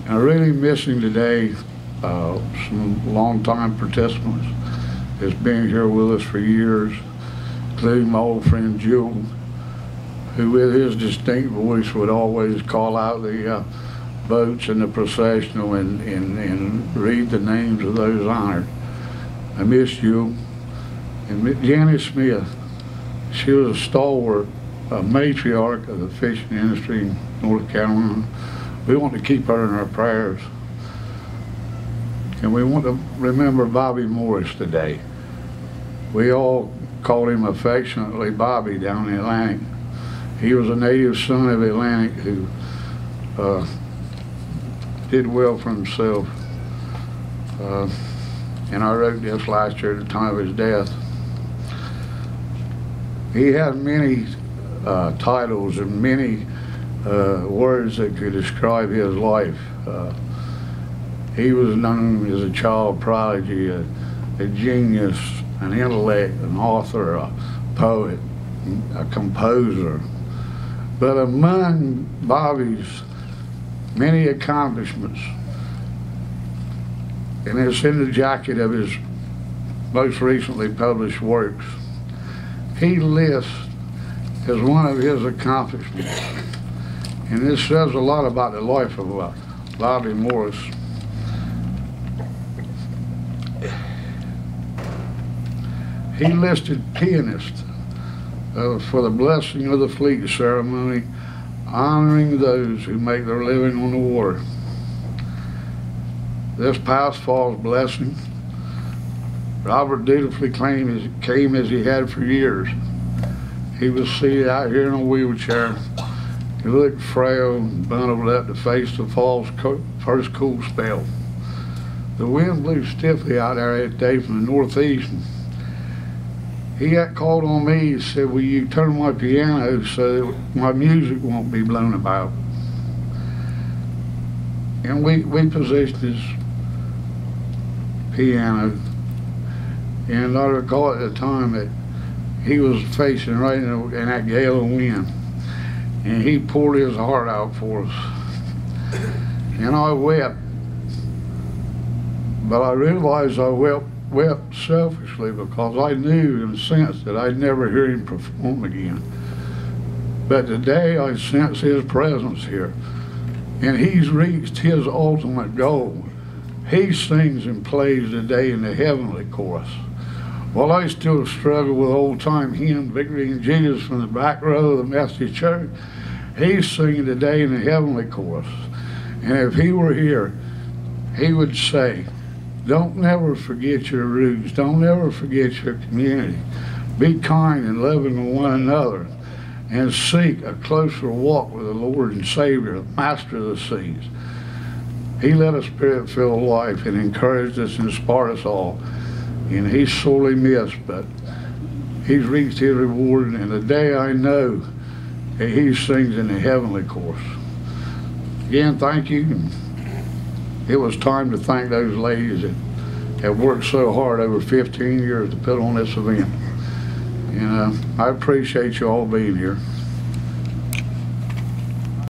I really miss him today. Some longtime participants has been here with us for years, including my old friend Jewel, who with his distinct voice would always call out the boats in the processional and read the names of those honored. I miss you. And Janet Smith, she was a stalwart, a matriarch of the fishing industry in North Carolina. We want to keep her in our prayers. And we want to remember Bobby Morris today. We all called him affectionately Bobby down in Atlantic. He was a native son of Atlantic who did well for himself. And I wrote this last year at the time of his death. He had many titles and many words that could describe his life. He was known as a child prodigy, a genius, an intellect, an author, a poet, a composer. But among Bobby's many accomplishments, and it's in the jacket of his most recently published works, he lists as one of his accomplishments, and this says a lot about the life of Bobby Morris. He listed pianist for the blessing of the fleet ceremony, honoring those who make their living on the water. This past fall's blessing, Robert dutifully came as he had for years. He was seated out here in a wheelchair. He looked frail and bundled up to face the fall's first cool spell. The wind blew stiffly out there that day from the northeast. He got called on me and said, "Will you turn my piano so that my music won't be blown about?" And we positioned his piano. And I recall at the time that he was facing right in that gale of wind. And he poured his heart out for us. And I wept. But I realized I wept selfishly because I knew in a sense that I'd never hear him perform again. But today I sense his presence here, and he's reached his ultimate goal. He sings and plays today in the heavenly chorus. While I still struggle with old-time hymn, Victory in Jesus from the back row of the Methodist Church, he's singing today in the heavenly chorus. And if he were here, he would say, "Don't never forget your roots. Don't ever forget your community. Be kind and loving to one another, and seek a closer walk with the Lord and Savior, the Master of the seas." He led a spirit-filled life and encouraged us and inspired us all. And he's sorely missed, but he's reached his reward. And today I know that he sings in the heavenly chorus. Again, thank you. It was time to thank those ladies that have worked so hard over 15 years to put on this event. And I appreciate you all being here.